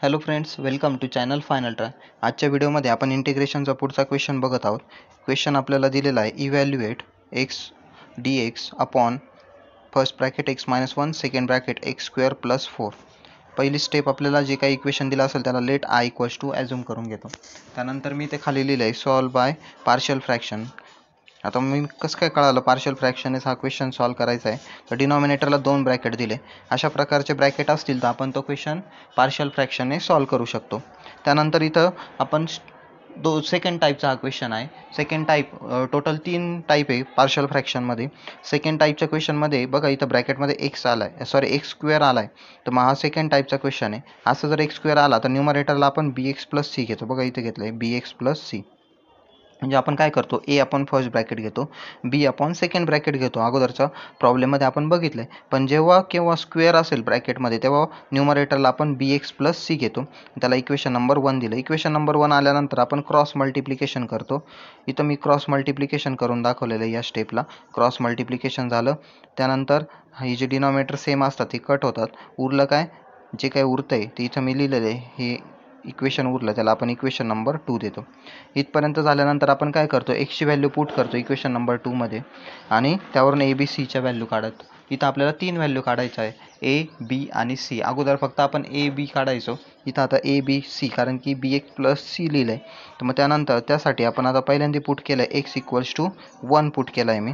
Hello friends, welcome to channel final try. आजच्या व्हिडिओमध्ये आपण इंटिग्रेशनचा पुढचा क्वेश्चन बघत आहोत. क्वेश्चन आपल्याला दिलेला आहे, evaluate x D x upon first bracket x minus 1 second bracket x square plus 4. पहिली स्टेप आपल्याला जे काही इक्वेशन दिलं असेल त्याला let I equals to assume करून घेतो. त्यानंतर मी ते खाली लिहिलं आहे सॉल्व बाय पार्शियल फ्रॅक्शन. आता मी कसं काय कळालं पार्शियल फ्रॅक्शननेच हा क्वेश्चन सॉल्व करायचा आहे. तर डिनॉमिनेटरला 2 ब्रॅकेट दिले, अशा प्रकारचे ब्रॅकेट असतील तर आपण तो क्वेश्चन पार्शियल फ्रॅक्शनने सॉल्व करू शकतो. त्यानंतर इथं आपण सेकंड टाईपचा हा क्वेश्चन आहे. सेकंड टाईप टोटल 3 टाईप आहे पार्शियल फ्रॅक्शनमध्ये. सेकंड टाईपच्या क्वेश्चनमध्ये बघा इथं ब्रॅकेटमध्ये एक्स आला आहे, सॉरी एक्स स्क्वेअर आला आहे. तर मग हा सेकंड टाईपचा क्वेश्चन आहे. असं जर एक्स स्क्वेअर आला तर न्यूमरेटरला आपण बी एक्स प्लस सी घेतो. बघा इथे घेतलं आहे बी एक्स प्लस सी. म्हणजे आपण काय करतो, ए आपण फर्स्ट ब्रॅकेट घेतो, बी आपण सेकंड ब्रॅकेट घेतो. अगोदरच्या प्रॉब्लेममध्ये आपण बघितलं आहे. पण जेव्हा केव्हा स्क्वेअर असेल ब्रॅकेटमध्ये तेव्हा न्यूमरेटरला आपण बी एक्स प्लस सी घेतो. त्याला इक्वेशन नंबर 1 दिलं. इक्वेशन नंबर 1 आल्यानंतर आपण क्रॉस मल्टिप्लिकेशन करतो. इथं मी क्रॉस मल्टिप्लिकेशन करून दाखवलेलं आहे. या स्टेपला क्रॉस मल्टिप्लिकेशन झालं. त्यानंतर ही जे डिनॉमिनेटर सेम असतात ते कट होतात. उरलं काय, जे काय उरतं आहे ते इथं मी लिहिलेलं आहे. हे इक्वेशन उरलं, त्याला आपण इक्वेशन नंबर 2 देतो. इथपर्यंत झाल्यानंतर आपण काय करतो, एक्सची व्हॅल्यू पुट करतो इक्वेशन नंबर 2 मध्ये आणि त्यावरून ए बी सीच्या व्हॅल्यू काढत. इथं आपल्याला 3 व्हॅल्यू काढायचं आहे, ए बी आणि सी. अगोदर फक्त आपण ए बी काढायचो, इथं आता ए बी सी, कारण की बी एक्स प्लस सी लिहिलं आहे. तर मग त्यानंतर त्यासाठी आपण आता पहिल्यांदा पुट केलं आहे एक्स इक्वल्स टू 1 पुट केला आहे मी.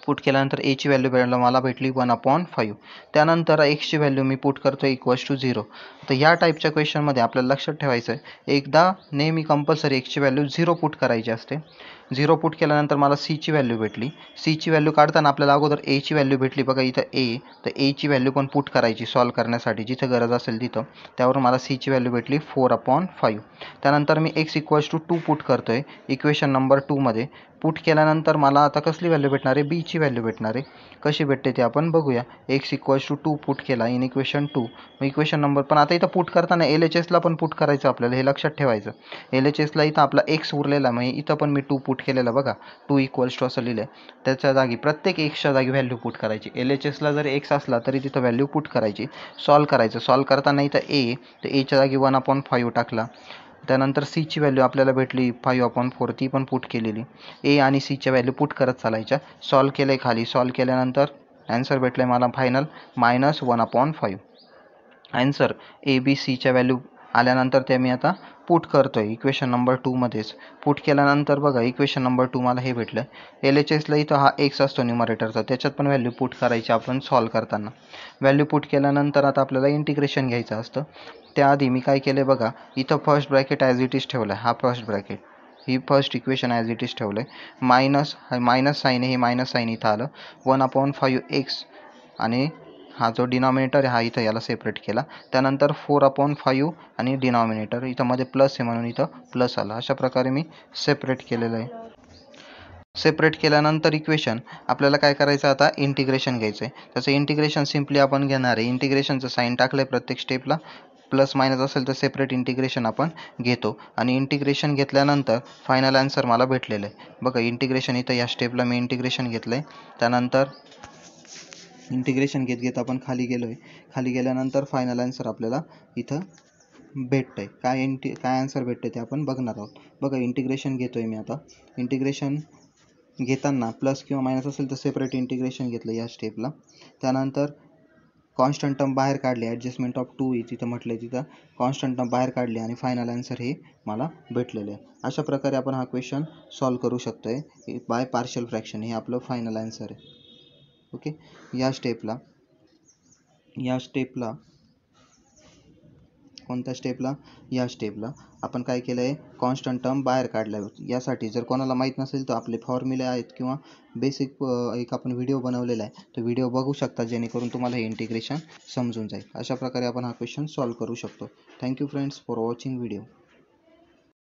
पुट केल्यानंतर एची व्हॅल्यू मला भेटली 1/5. त्यानंतर एक्सची व्हॅल्यू मी पुट करतो इक्वल्स टू 0. तर या टाईपच्या क्वेश्चनमध्ये आपल्याला लक्षात ठेवायचं आहे, एकदा नेहमी कंपल्सरी एक्सची व्हॅल्यू 0 पुट करायची असते. 0 पुट केल्यानंतर मला सीची व्हॅल्यू भेटली. सीची व्हॅल्यू काढताना आपल्याला अगोदर एची व्हॅल्यू भेटली. बघा इथं ए, तर एची व्हॅल्यू पण पुट करायची सॉल्व करण्यासाठी जिथे गरज असेल तिथं. त्यावरून मला सीची व्हॅल्यू भेटली 4/5. त्यानंतर मी एक्स इक्वल्स टू 2 पुट करतो आहे इक्वेशन नंबर 2 मध्ये. पुट केल्यानंतर मला आता कसली व्हॅल्यू भेटणार आहे, बीची व्हॅल्यू भेटणार आहे. कशी भेटते ते आपण बघूया. एक्स इक्वल्स टू 2 पुट केला इन इक्वेशन 2. मग इक्वेशन नंबर, पण आता इथं पुट करताना एल एच एसला पण पुट करायचं आपल्याला, हे लक्षात ठेवायचं. एल एच एसला इथं आपला एक्स उरलेला, म्हणजे इथं पण मी 2 पुट केलेला. बघा 2 इक्वल्स टू असं लिहिलं आहे. त्याच्या जागी प्रत्येक एक्सच्या जागी व्हॅल्यू पुट करायची. एल एच एसला जर एक्स असला तरी तिथं व्हॅल्यू पुट करायची. सॉल्व करायचं. सॉल्व करताना इथं ए, तर एच्या जागी 1/5 टाकला. त्यानंतर सीची व्हॅल्यू आपल्याला भेटली 5/4, ती पण पुट केलेली. ए आणि सीच्या व्हॅल्यू पुट करत चालायच्या. सॉल्व केलं आहे खाली. सॉल्व केल्यानंतर ॲन्सर भेटलं आहे मला फायनल -1/5. ॲन्सर ए बी सीच्या व्हॅल्यू आल्यानंतर ते मी आता पुट करतो आहे इक्वेशन नंबर 2 मध्येच. पुट केल्यानंतर बघा इक्वेशन नंबर 2 मला हे भेटलं. एल एच एसला इथं हा एक्स असतो न्यूमरेटरचा, त्याच्यात पण व्हॅल्यू पुट करायची आपण सॉल्व करताना. व्हॅल्यू पुट केल्यानंतर आता आपल्याला इंटिग्रेशन घ्यायचं असतं. त्याआधी मी काय केलं बघा, इथं first bracket as it is ठेवलं आहे. हा first bracket, he first equation as it is ठेवलं आहे. मायनस साईन आहे, हे मायनस साईन इथं आलं. 1/5 एक्स आणि हा जो डिनॉमिनेटर आहे हा इथं याला सेपरेट केला. त्यानंतर 4/5 आणि डिनॉमिनेटर इथं मध्ये प्लस आहे म्हणून इथं प्लस आला. अशा प्रकारे मी सेपरेट केलेलं आहे. सेपरेट केल्यानंतर इक्वेशन आपल्याला काय करायचं, आता इंटिग्रेशन घ्यायचं आहे. त्याचं इंटिग्रेशन सिम्पली आपण घेणार आहे. इंटिग्रेशनचं साईन टाकलं आहे प्रत्येक स्टेपला. प्लस मायनस असेल तर सेपरेट इंटिग्रेशन आपण घेतो आणि इंटिग्रेशन घेतल्यानंतर फायनल आन्सर मला भेटलेलं आहे. बघा इंटिग्रेशन इथं या स्टेपला मी इंटिग्रेशन घेतलं आहे. त्यानंतर इंटिग्रेशन घेत आपण खाली गेलो आहे. खाली गेल्यानंतर फायनल आन्सर आपल्याला इथं भेटतं आहे. काय आन्सर भेटतं ते आपण बघणार आहोत. बघा इंटिग्रेशन घेतो आहे मी आता. इंटिग्रेशन घेताना प्लस किंवा मायनस असेल तर सेपरेट इंटिग्रेशन घेतलं या स्टेपला. त्यानंतर कॉन्स्टंट टर्म बाहेर काढली, ॲडजस्टमेंट ऑफ 2 तिथं म्हटलं, तिथं कॉन्स्टंट टर्म बाहेर काढली आणि फायनल आन्सर हे मला भेटलेलं आहे. अशा प्रकारे आपण हा क्वेश्चन सॉल्व करू शकतो आहे बाय पार्शियल फ्रॅक्शन. हे आपलं फायनल आन्सर आहे. ओके, या स्टेपला कोणत्या स्टेपला, या स्टेपला आपण काय केलं आहे, कॉन्स्टंट टर्म बाहेर काढल्या. यासाठी जर कोणाला माहीत नसेल तर आपले फॉर्म्युले आहेत किंवा बेसिक एक आपण व्हिडिओ बनवलेला आहे, तो व्हिडिओ बघू शकता जेणेकरून तुम्हाला हे इंटिग्रेशन समजून जाईल. अशा प्रकारे आपण हा क्वेश्चन सॉल्व करू शकतो. Thank you friends for watching video.